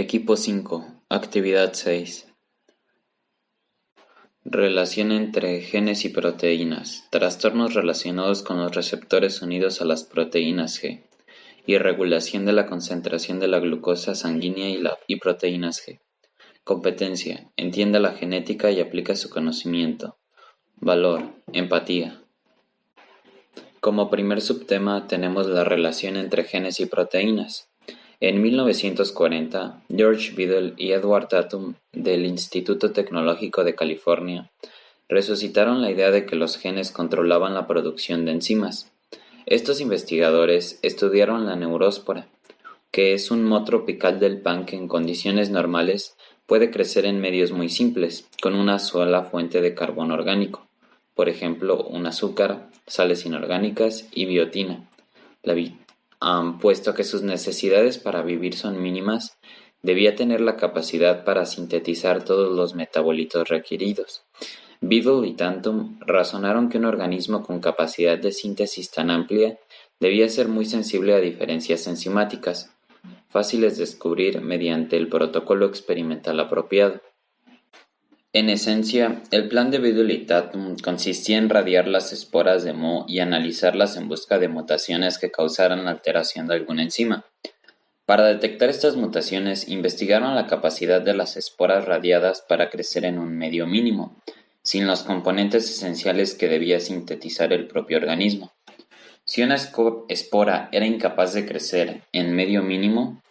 Equipo 5, Actividad 6. Relación entre genes y proteínas. Trastornos relacionados con los receptores unidos a las proteínas G. Y regulación de la concentración de la glucosa sanguínea y proteínas G. Competencia. Entienda la genética y aplica su conocimiento. Valor. Empatía. Como primer subtema tenemos la relación entre genes y proteínas. En 1940, George Biddle y Edward Tatum del Instituto Tecnológico de California resucitaron la idea de que los genes controlaban la producción de enzimas. Estos investigadores estudiaron la neuróspora, que es un moho tropical del pan que en condiciones normales puede crecer en medios muy simples, con una sola fuente de carbono orgánico, por ejemplo, un azúcar, sales inorgánicas y biotina. Puesto que sus necesidades para vivir son mínimas, debía tener la capacidad para sintetizar todos los metabolitos requeridos. Biddle y Tatum razonaron que un organismo con capacidad de síntesis tan amplia debía ser muy sensible a diferencias enzimáticas, fáciles de descubrir mediante el protocolo experimental apropiado. En esencia, el plan de Biddle y Tatum consistía en radiar las esporas de moho y analizarlas en busca de mutaciones que causaran la alteración de alguna enzima. Para detectar estas mutaciones, investigaron la capacidad de las esporas radiadas para crecer en un medio mínimo, sin los componentes esenciales que debía sintetizar el propio organismo. Si una espora era incapaz de crecer en medio mínimo,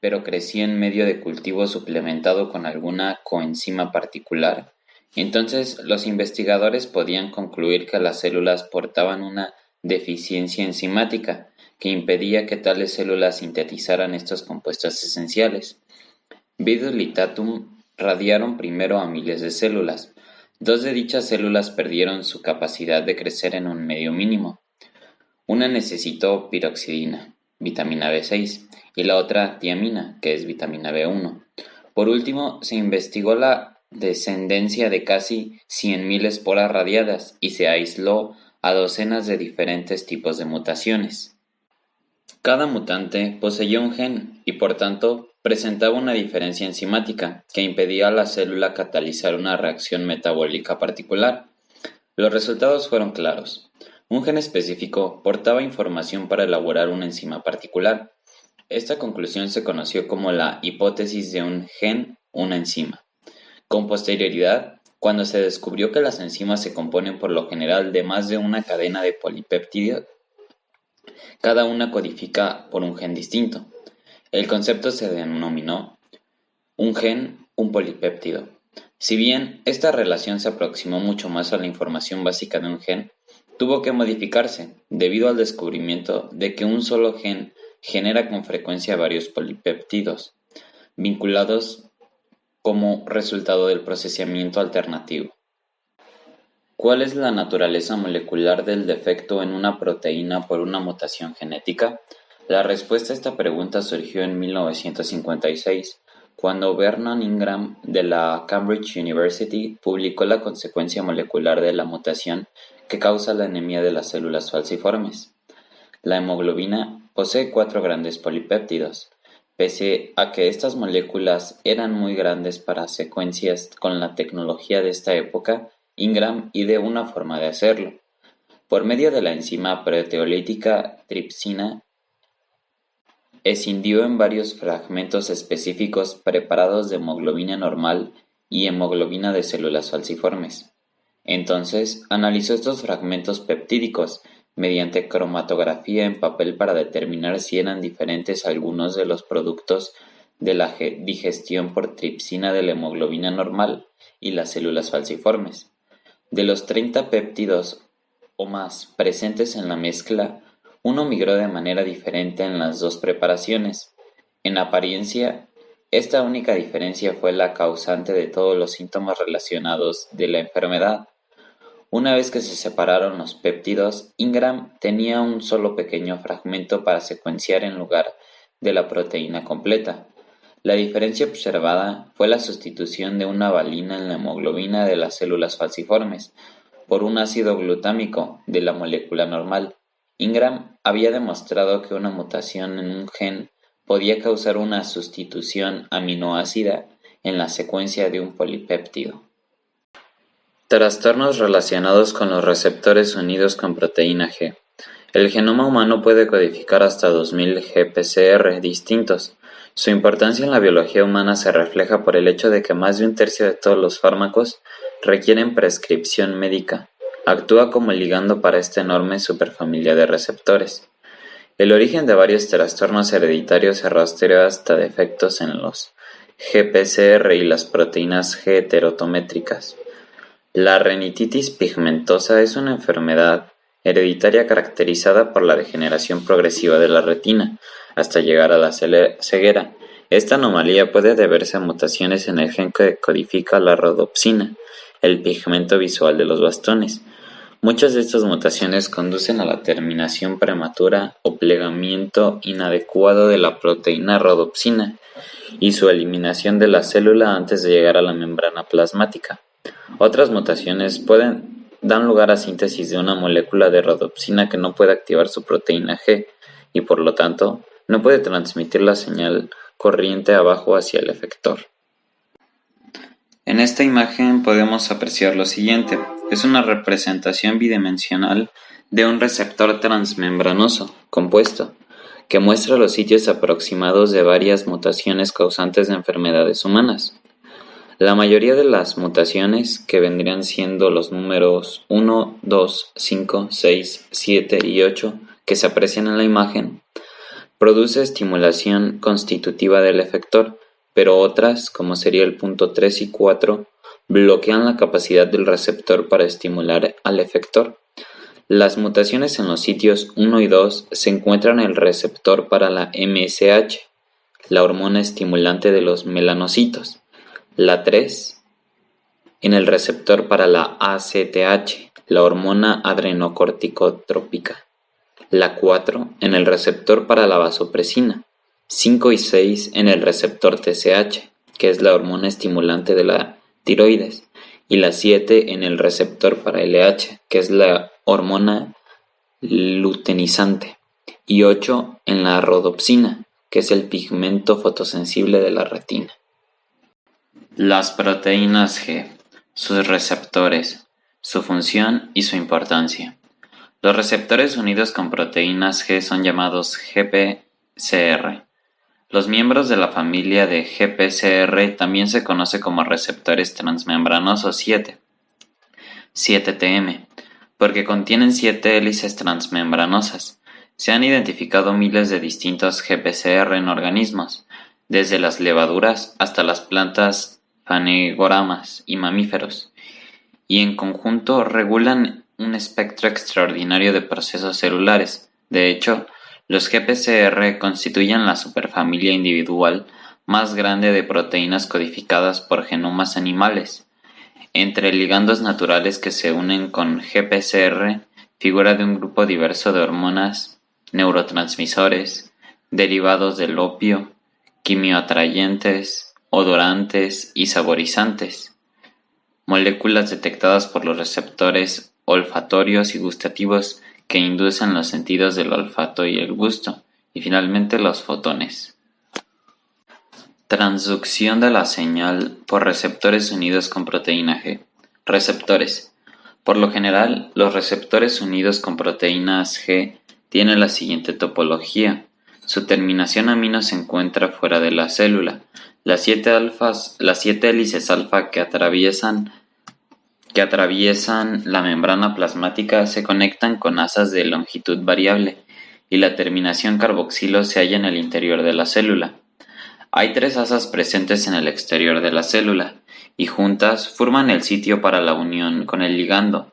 pero crecía en medio de cultivo suplementado con alguna coenzima particular, entonces los investigadores podían concluir que las células portaban una deficiencia enzimática que impedía que tales células sintetizaran estos compuestos esenciales. Biddle y Tatum radiaron primero a miles de células. Dos de dichas células perdieron su capacidad de crecer en un medio mínimo. Una necesitó piroxidina, vitamina B6, y la otra tiamina, que es vitamina B1. Por último, se investigó la descendencia de casi 100.000 esporas radiadas y se aisló a docenas de diferentes tipos de mutaciones. Cada mutante poseía un gen y por tanto presentaba una diferencia enzimática que impedía a la célula catalizar una reacción metabólica particular. Los resultados fueron claros. Un gen específico portaba información para elaborar una enzima particular. Esta conclusión se conoció como la hipótesis de un gen, una enzima. Con posterioridad, cuando se descubrió que las enzimas se componen por lo general de más de una cadena de polipéptidos, cada una codifica por un gen distinto. El concepto se denominó un gen, un polipéptido. Si bien esta relación se aproximó mucho más a la información básica de un gen, tuvo que modificarse debido al descubrimiento de que un solo gen genera con frecuencia varios polipéptidos, vinculados como resultado del procesamiento alternativo. ¿Cuál es la naturaleza molecular del defecto en una proteína por una mutación genética? La respuesta a esta pregunta surgió en 1956, cuando Vernon Ingram de la Cambridge University publicó la consecuencia molecular de la mutación que causa la anemia de las células falciformes. La hemoglobina posee 4 grandes polipéptidos. Pese a que estas moléculas eran muy grandes para secuencias con la tecnología de esta época, Ingram ideó una forma de hacerlo. Por medio de la enzima proteolítica tripsina, escindió en varios fragmentos específicos preparados de hemoglobina normal y hemoglobina de células falciformes. Entonces, analizó estos fragmentos peptídicos mediante cromatografía en papel para determinar si eran diferentes algunos de los productos de la digestión por tripsina de la hemoglobina normal y las células falciformes. De los 30 péptidos o más presentes en la mezcla, uno migró de manera diferente en las dos preparaciones. En apariencia, esta única diferencia fue la causante de todos los síntomas relacionados de la enfermedad. Una vez que se separaron los péptidos, Ingram tenía un solo pequeño fragmento para secuenciar en lugar de la proteína completa. La diferencia observada fue la sustitución de una valina en la hemoglobina de las células falciformes por un ácido glutámico de la molécula normal. Ingram había demostrado que una mutación en un gen podía causar una sustitución aminoácida en la secuencia de un polipéptido. Trastornos relacionados con los receptores unidos con proteína G. El genoma humano puede codificar hasta 2000 GPCR distintos. Su importancia en la biología humana se refleja por el hecho de que más de un tercio de todos los fármacos requieren prescripción médica. Actúa como ligando para esta enorme superfamilia de receptores. El origen de varios trastornos hereditarios se rastreó hasta defectos en los GPCR y las proteínas G heterotométricas. La retinitis pigmentosa es una enfermedad hereditaria caracterizada por la degeneración progresiva de la retina, hasta llegar a la ceguera. Esta anomalía puede deberse a mutaciones en el gen que codifica la rodopsina, el pigmento visual de los bastones. Muchas de estas mutaciones conducen a la terminación prematura o plegamiento inadecuado de la proteína rodopsina y su eliminación de la célula antes de llegar a la membrana plasmática. Otras mutaciones dan lugar a síntesis de una molécula de rodopsina que no puede activar su proteína G y por lo tanto no puede transmitir la señal corriente abajo hacia el efector. En esta imagen podemos apreciar lo siguiente: es una representación bidimensional de un receptor transmembranoso compuesto que muestra los sitios aproximados de varias mutaciones causantes de enfermedades humanas. La mayoría de las mutaciones, que vendrían siendo los números 1, 2, 5, 6, 7 y 8 que se aprecian en la imagen, produce estimulación constitutiva del efector, pero otras, como sería el punto 3 y 4, bloquean la capacidad del receptor para estimular al efector. Las mutaciones en los sitios 1 y 2 se encuentran en el receptor para la MSH, la hormona estimulante de los melanocitos. La 3 en el receptor para la ACTH, la hormona adrenocorticotrópica. La 4 en el receptor para la vasopresina. 5 y 6 en el receptor TSH, que es la hormona estimulante de la tiroides. Y la 7 en el receptor para LH, que es la hormona luteinizante. Y 8 en la rodopsina, que es el pigmento fotosensible de la retina. Las proteínas G, sus receptores, su función y su importancia. Los receptores unidos con proteínas G son llamados GPCR. Los miembros de la familia de GPCR también se conoce como receptores transmembranosos 7TM, porque contienen 7 hélices transmembranosas. Se han identificado miles de distintos GPCR en organismos, desde las levaduras hasta las plantas fanerógamas y mamíferos, y en conjunto regulan un espectro extraordinario de procesos celulares. De hecho, los GPCR constituyen la superfamilia individual más grande de proteínas codificadas por genomas animales. Entre ligandos naturales que se unen con GPCR figura de un grupo diverso de hormonas, neurotransmisores, derivados del opio, quimioatrayentes, odorantes y saborizantes, moléculas detectadas por los receptores olfatorios y gustativos que inducen los sentidos del olfato y el gusto, y finalmente los fotones. Transducción de la señal por receptores unidos con proteína G. Receptores. Por lo general, los receptores unidos con proteínas G tienen la siguiente topología. Su terminación amino se encuentra fuera de la célula. Las 7 hélices alfa que atraviesan la membrana plasmática se conectan con asas de longitud variable y la terminación carboxilo se halla en el interior de la célula. Hay 3 asas presentes en el exterior de la célula y juntas forman el sitio para la unión con el ligando.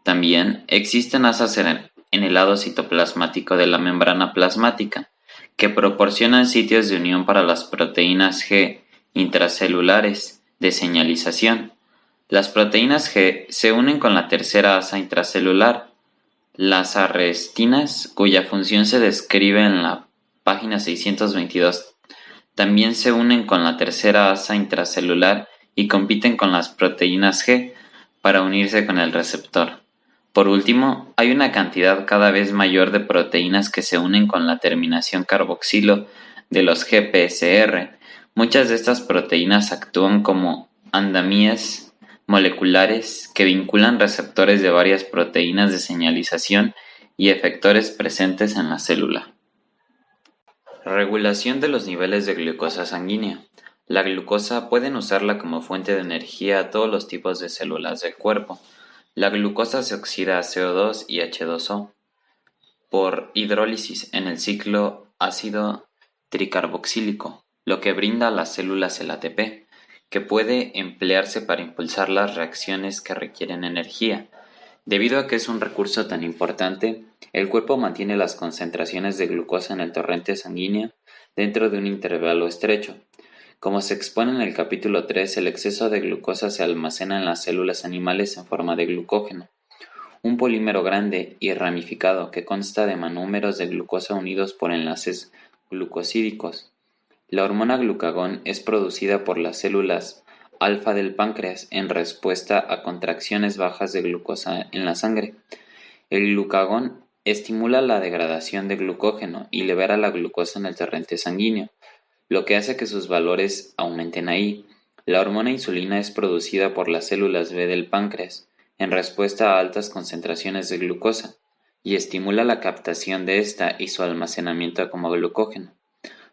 También existen asas en el lado citoplasmático de la membrana plasmática, que proporcionan sitios de unión para las proteínas G intracelulares de señalización. Las proteínas G se unen con la tercera asa intracelular, las arrestinas, cuya función se describe en la página 622. También se unen con la tercera asa intracelular y compiten con las proteínas G para unirse con el receptor. Por último, hay una cantidad cada vez mayor de proteínas que se unen con la terminación carboxilo de los GPSR, muchas de estas proteínas actúan como andamias moleculares que vinculan receptores de varias proteínas de señalización y efectores presentes en la célula. Regulación de los niveles de glucosa sanguínea. La glucosa pueden usarla como fuente de energía a todos los tipos de células del cuerpo. La glucosa se oxida a CO2 y H2O por hidrólisis en el ciclo ácido tricarboxílico, lo que brinda a las células el ATP, que puede emplearse para impulsar las reacciones que requieren energía. Debido a que es un recurso tan importante, el cuerpo mantiene las concentraciones de glucosa en el torrente sanguíneo dentro de un intervalo estrecho. Como se expone en el capítulo 3, el exceso de glucosa se almacena en las células animales en forma de glucógeno, un polímero grande y ramificado que consta de monómeros de glucosa unidos por enlaces glucosídicos. La hormona glucagón es producida por las células alfa del páncreas en respuesta a contracciones bajas de glucosa en la sangre. El glucagón estimula la degradación de glucógeno y libera la glucosa en el torrente sanguíneo, lo que hace que sus valores aumenten ahí. La hormona insulina es producida por las células B del páncreas en respuesta a altas concentraciones de glucosa y estimula la captación de esta y su almacenamiento como glucógeno.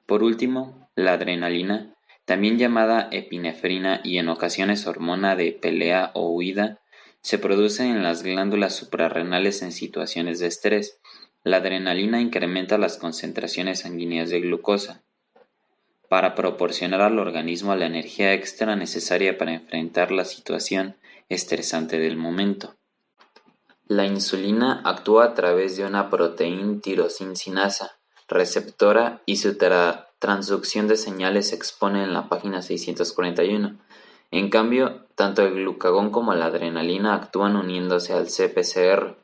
Por último, la adrenalina, también llamada epinefrina y en ocasiones hormona de pelea o huida, se produce en las glándulas suprarrenales en situaciones de estrés. La adrenalina incrementa las concentraciones sanguíneas de glucosa para proporcionar al organismo la energía extra necesaria para enfrentar la situación estresante del momento. La insulina actúa a través de una proteína tirosinasa receptora y su transducción de señales se expone en la página 641. En cambio, tanto el glucagón como la adrenalina actúan uniéndose al CPCR.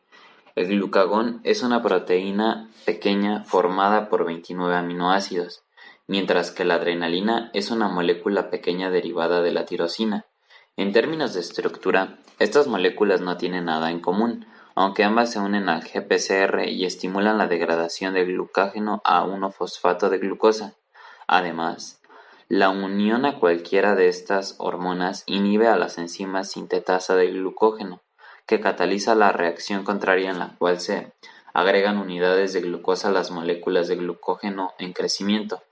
El glucagón es una proteína pequeña formada por 29 aminoácidos, mientras que la adrenalina es una molécula pequeña derivada de la tirosina. En términos de estructura, estas moléculas no tienen nada en común, aunque ambas se unen al GPCR y estimulan la degradación del glucágeno a 1-fosfato de glucosa. Además, la unión a cualquiera de estas hormonas inhibe a las enzimas sintetasa de glucógeno, que cataliza la reacción contraria en la cual se agregan unidades de glucosa a las moléculas de glucógeno en crecimiento.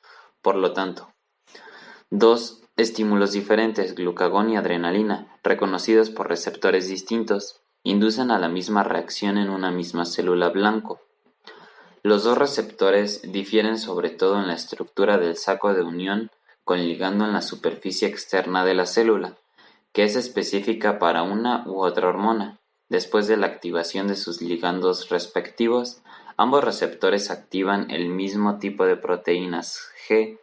Por lo tanto, dos estímulos diferentes, glucagón y adrenalina, reconocidos por receptores distintos, inducen a la misma reacción en una misma célula blanco. Los dos receptores difieren sobre todo en la estructura del saco de unión con ligando en la superficie externa de la célula, que es específica para una u otra hormona. Después de la activación de sus ligandos respectivos, ambos receptores activan el mismo tipo de proteínas G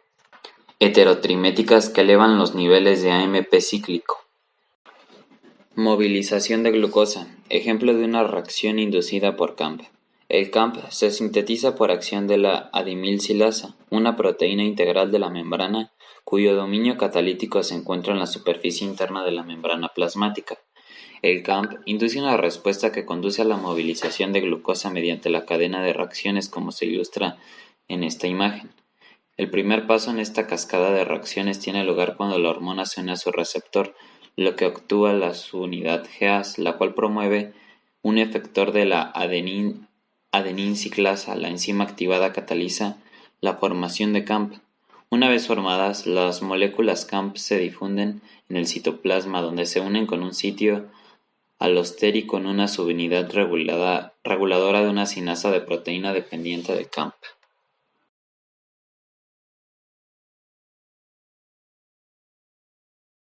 heterotriméticas que elevan los niveles de AMP cíclico. Movilización de glucosa. Ejemplo de una reacción inducida por CAMP. El CAMP se sintetiza por acción de la adimilcilasa, una proteína integral de la membrana cuyo dominio catalítico se encuentra en la superficie interna de la membrana plasmática. El CAMP induce una respuesta que conduce a la movilización de glucosa mediante la cadena de reacciones como se ilustra en esta imagen. El primer paso en esta cascada de reacciones tiene lugar cuando la hormona se une a su receptor, lo que actúa la subunidad GAS, la cual promueve un efector de la adeninciclasa. La enzima activada cataliza la formación de CAMP. Una vez formadas, las moléculas CAMP se difunden en el citoplasma, donde se unen con un sitio alostérico en una subunidad reguladora de una sinasa de proteína dependiente de CAMP.